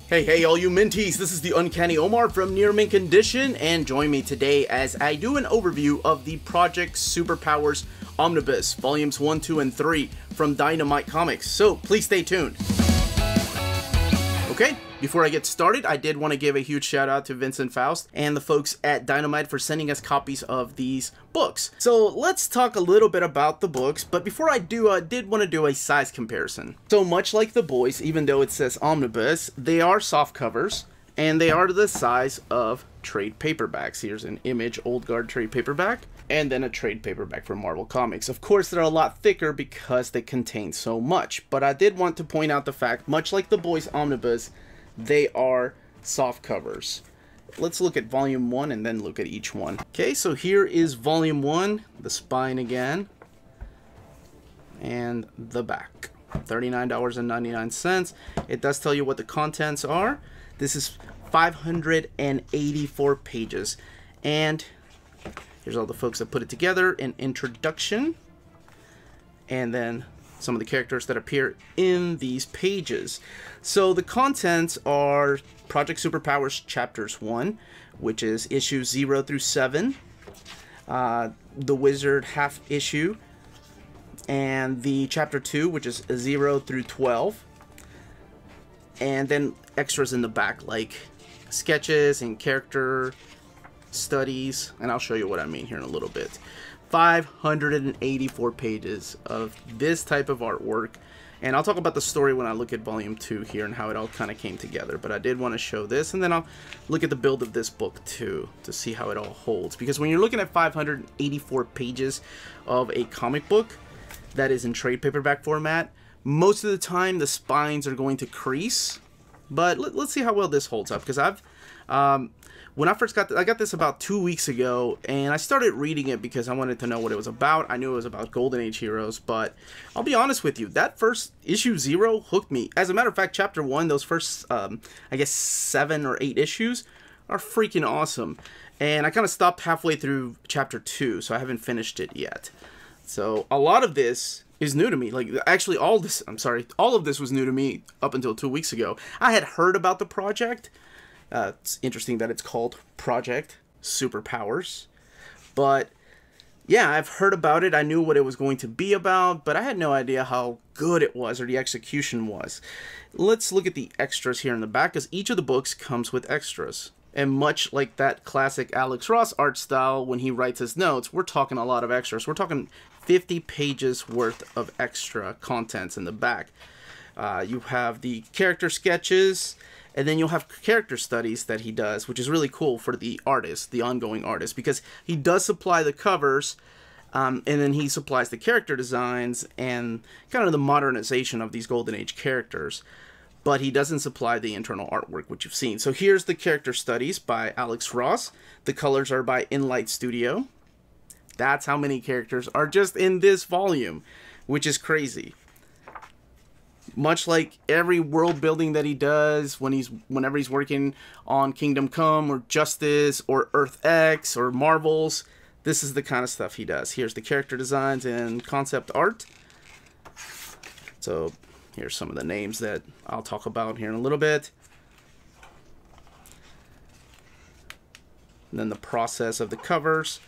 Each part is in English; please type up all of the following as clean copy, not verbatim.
Hey, all you Minties, this is the Uncanny Omar from Near Mint Condition, and join me today as I do an overview of the Project Superpowers Omnibus, Volumes 1, 2, and 3 from Dynamite Comics, so please stay tuned. Okay, before I get started, I did want to give a huge shout out to Vincent Faust and the folks at Dynamite for sending us copies of these books. So let's talk a little bit about the books, but before I do, I did want to do a size comparison. So much like the boys, even though it says Omnibus, they are soft covers, and they are the size of trade paperbacks. Here's an Image Old Guard trade paperback, and then a trade paperback from Marvel Comics. Of course, they're a lot thicker because they contain so much, but I did want to point out the fact, much like the boys Omnibus, they are soft covers. Let's look at Volume 1 and then look at each one. Okay, so here is Volume 1, the spine again, and the back. $39.99. It does tell you what the contents are. This is 584 pages, and here's all the folks that put it together. An introduction, and then some of the characters that appear in these pages. So the contents are Project Superpowers Chapters 1, which is issues 0 through 7, the Wizard half issue, and the Chapter 2, which is 0 through 12, and then extras in the back like sketches and character studies, and I'll show you what I mean here in a little bit. 584 pages of this type of artwork, and I'll talk about the story when I look at Volume 2 here and how it all kind of came together, but I did want to show this, and then I'll look at the build of this book too to see how it all holds, because when you're looking at 584 pages of a comic book that is in trade paperback format, most of the time the spines are going to crease, but let's see how well this holds up, because when I first got I got this about 2 weeks ago, and I started reading it because I wanted to know what it was about. I knew it was about Golden Age heroes, but I'll be honest with you, that first issue 0 hooked me. As a matter of fact, Chapter 1, those first, I guess 7 or 8 issues are freaking awesome. And I kind of stopped halfway through Chapter 2, so I haven't finished it yet. So a lot of this is new to me. Like, actually all of this was new to me up until 2 weeks ago. I had heard about the project. It's interesting that it's called Project Superpowers, but yeah, I've heard about it. I knew what it was going to be about, but I had no idea how good it was or the execution was. Let's look at the extras here in the back, because each of the books comes with extras. And much like that classic Alex Ross art style when he writes his notes, we're talking a lot of extras. We're talking 50 pages worth of extra contents in the back. You have the character sketches, and then you'll have character studies that he does, which is really cool for the artist, the ongoing artist, because he does supply the covers, and then he supplies the character designs and kind of the modernization of these Golden Age characters, but he doesn't supply the internal artwork, which you've seen. So here's the character studies by Alex Ross. The colors are by Inlight Studio. That's how many characters are just in this volume, which is crazy. Much like every world building that he does whenever he's working on Kingdom Come or Justice or Earth X or Marvels, this is the kind of stuff he does. Here's the character designs and concept art. So here's some of the names that I'll talk about here in a little bit. And then the process of the covers.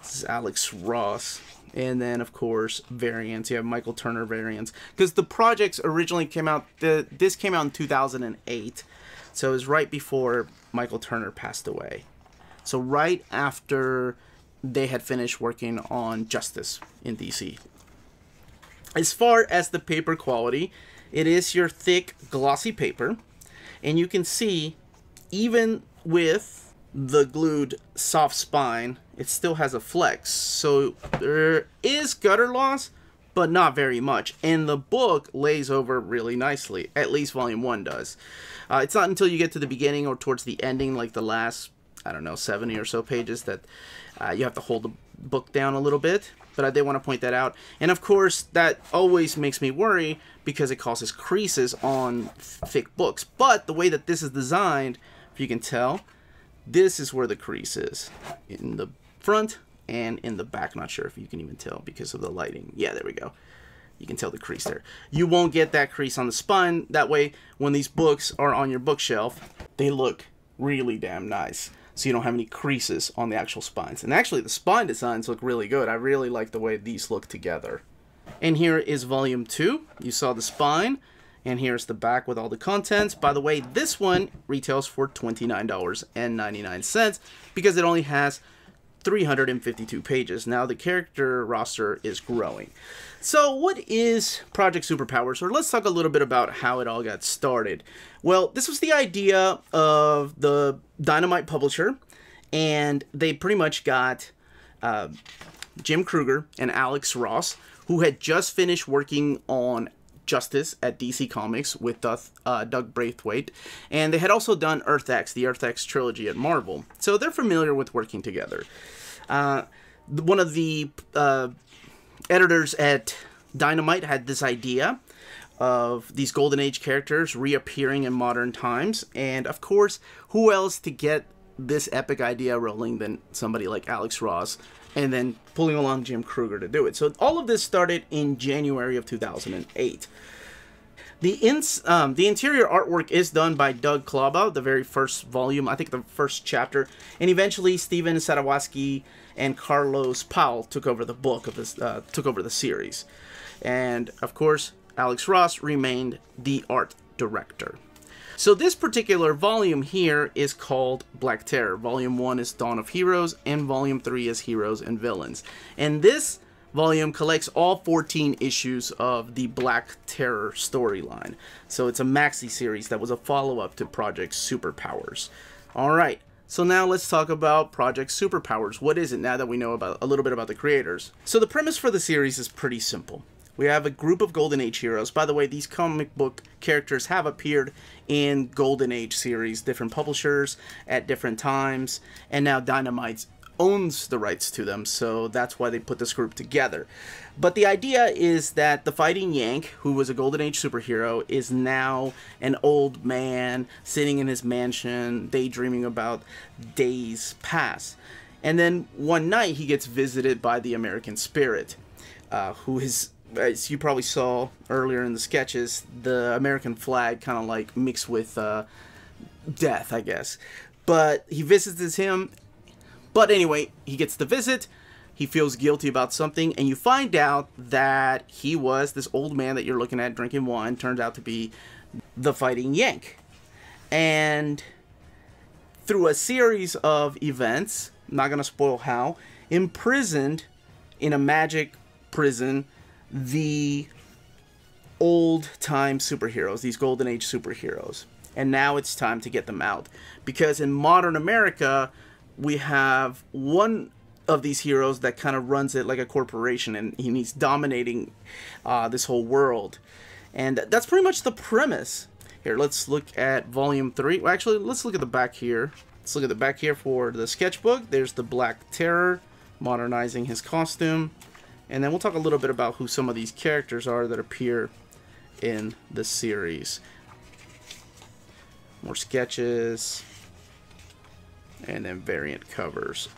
This is Alex Ross. And then, of course, variants. You have Michael Turner variants. Because the projects originally came out, this came out in 2008. So it was right before Michael Turner passed away. So right after they had finished working on Justice in DC. As far as the paper quality, it is your thick, glossy paper. And you can see, even with the glued soft spine, it still has a flex, so there is gutter loss, but not very much, and the book lays over really nicely. At least Volume 1 does. It's not until you get to the beginning or towards the ending, like the last, I don't know, 70 or so pages, that you have to hold the book down a little bit, but I did want to point that out. And of course, that always makes me worry because it causes creases on thick books, but the way that this is designed, if you can tell, this is where the crease is, in the front and in the back. Not sure if you can even tell because of the lighting. Yeah, there we go. You can tell the crease there. You won't get that crease on the spine. That way, when these books are on your bookshelf, they look really damn nice. So you don't have any creases on the actual spines. And actually, the spine designs look really good. I really like the way these look together. And here is volume 2. You saw the spine. And here's the back with all the contents. By the way, this one retails for $29.99 because it only has 352 pages. Now the character roster is growing. So what is Project Superpowers? Or let's talk a little bit about how it all got started. Well, this was the idea of the Dynamite publisher, and they pretty much got Jim Krueger and Alex Ross, who had just finished working on Justice at DC Comics with Doug Braithwaite, and they had also done Earth X, the Earth X trilogy at Marvel. So they're familiar with working together. One of the editors at Dynamite had this idea of these Golden Age characters reappearing in modern times, and of course, who else to get this epic idea rolling than somebody like Alex Ross, and then pulling along Jim Krueger to do it. So all of this started in January of 2008. The interior artwork is done by Doug Klaba, the very first volume, I think the first chapter, and eventually Steven Sadowski and Carlos Powell took over the book of this, took over the series, and of course Alex Ross remained the art director. So this particular volume here is called Black Terror. Volume 1 is Dawn of Heroes, and Volume 3 is Heroes and Villains. And this volume collects all 14 issues of the Black Terror storyline. So it's a maxi series that was a follow-up to Project Superpowers. Alright, so now let's talk about Project Superpowers. What is it now that we know about a little bit about the creators? So the premise for the series is pretty simple. We have a group of Golden Age heroes. By the way, these comic book characters have appeared in Golden Age series, different publishers at different times, and now Dynamite owns the rights to them, so that's why they put this group together. But the idea is that the Fighting Yank, who was a Golden Age superhero, is now an old man sitting in his mansion, daydreaming about days past. And then one night he gets visited by the American Spirit, who is, as you probably saw earlier in the sketches, the American flag kind of like mixed with death, I guess. But he visits him. But anyway, he gets the visit. He feels guilty about something, and you find out that he was this old man that you're looking at drinking wine. Turns out to be the Fighting Yank. And through a series of events, I'm not going to spoil how, imprisoned in a magic prison the old-time superheroes, these Golden Age superheroes. And now it's time to get them out. Because in modern America, we have one of these heroes that kind of runs it like a corporation, and he's dominating this whole world. And that's pretty much the premise. Here, let's look at Volume 3. Well, actually, let's look at the back here. Let's look at the back here for the sketchbook. There's the Black Terror, modernizing his costume. And then we'll talk a little bit about who some of these characters are that appear in the series. More sketches. And then variant covers.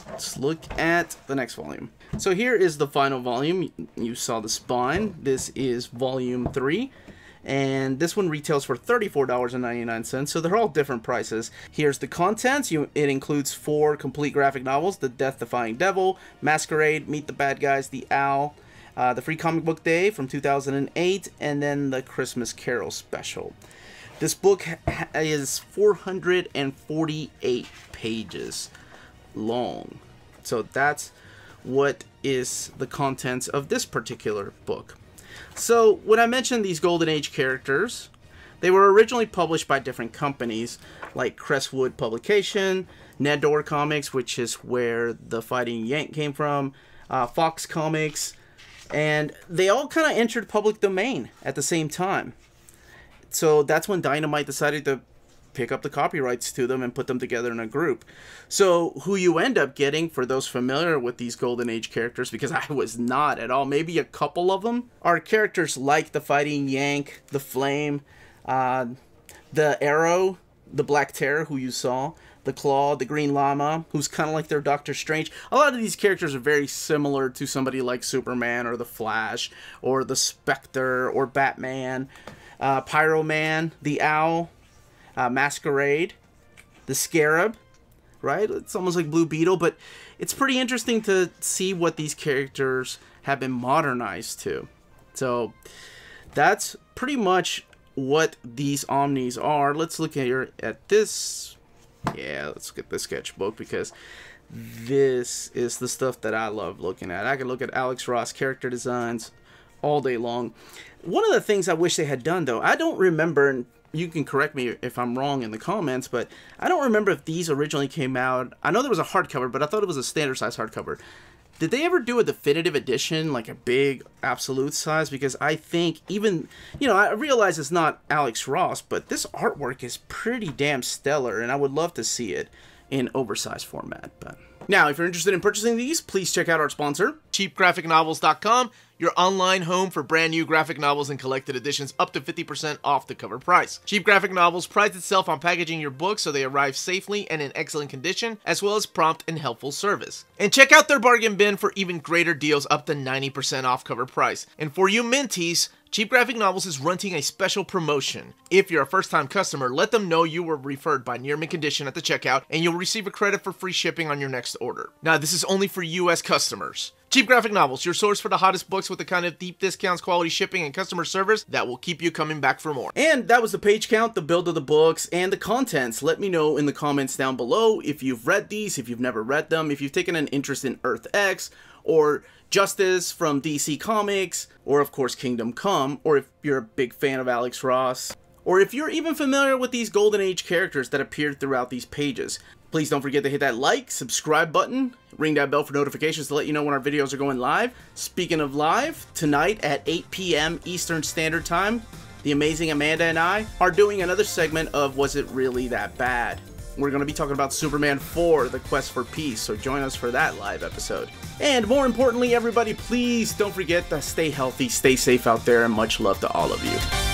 Let's look at the next volume. So here is the final volume. You saw the spine. This is Volume 3. And this one retails for $34.99, so they're all different prices. Here's the contents. It includes 4 complete graphic novels: The Death-Defying Devil, Masquerade, Meet the Bad Guys, The Owl, the Free Comic Book Day from 2008, and then the Christmas Carol special. This book is 448 pages long. So that's what is the contents of this particular book. So when I mentioned these Golden Age characters, they were originally published by different companies like Crestwood Publication, Nedor Comics, which is where the Fighting Yank came from, Fox Comics, and they all kind of entered public domain at the same time. So that's when Dynamite decided to pick up the copyrights to them and put them together in a group. So who you end up getting, for those familiar with these Golden Age characters, because I was not at all, maybe a couple of them, are characters like the Fighting Yank, the Flame, the Arrow, the Black Terror, who you saw, the Claw, the Green Llama, who's kind of like their Doctor Strange. A lot of these characters are very similar to somebody like Superman or the Flash or the Spectre or Batman, Pyro Man, the Owl, Masquerade, the Scarab, right? It's almost like Blue Beetle, but it's pretty interesting to see what these characters have been modernized to. So that's pretty much what these Omnis are. Let's look here at this. Yeah, let's look at this sketchbook, because this is the stuff that I love looking at. I can look at Alex Ross character designs all day long. One of the things I wish they had done, though, I don't remember, and you can correct me if I'm wrong in the comments, but I don't remember if these originally came out. I know there was a hardcover, but I thought it was a standard size hardcover. Did they ever do a definitive edition, like a big absolute size? Because I think even, you know, I realize it's not Alex Ross, but this artwork is pretty damn stellar, and I would love to see it in oversized format. But now, if you're interested in purchasing these, please check out our sponsor, cheapgraphicnovels.com, your online home for brand new graphic novels and collected editions up to 50% off the cover price. Cheap Graphic Novels prides itself on packaging your books so they arrive safely and in excellent condition, as well as prompt and helpful service. And check out their bargain bin for even greater deals up to 90% off cover price. And for you mentees, Cheap Graphic Novels is running a special promotion. If you're a first-time customer, let them know you were referred by Near Mint Condition at the checkout, and you'll receive a credit for free shipping on your next order. Now, this is only for US customers. Cheap Graphic Novels, your source for the hottest books with the kind of deep discounts, quality shipping, and customer service that will keep you coming back for more. And that was the page count, the build of the books, and the contents. Let me know in the comments down below if you've read these, if you've never read them, if you've taken an interest in Earth X, or Justice from DC Comics, or of course Kingdom Come, or if you're a big fan of Alex Ross, or if you're even familiar with these Golden Age characters that appeared throughout these pages. Please don't forget to hit that like, subscribe button, ring that bell for notifications to let you know when our videos are going live. Speaking of live, tonight at 8 p.m. Eastern Standard Time, the amazing Amanda and I are doing another segment of Was It Really That Bad? We're going to be talking about Superman 4, The Quest for Peace, so join us for that live episode. And more importantly, everybody, please don't forget to stay healthy, stay safe out there, and much love to all of you.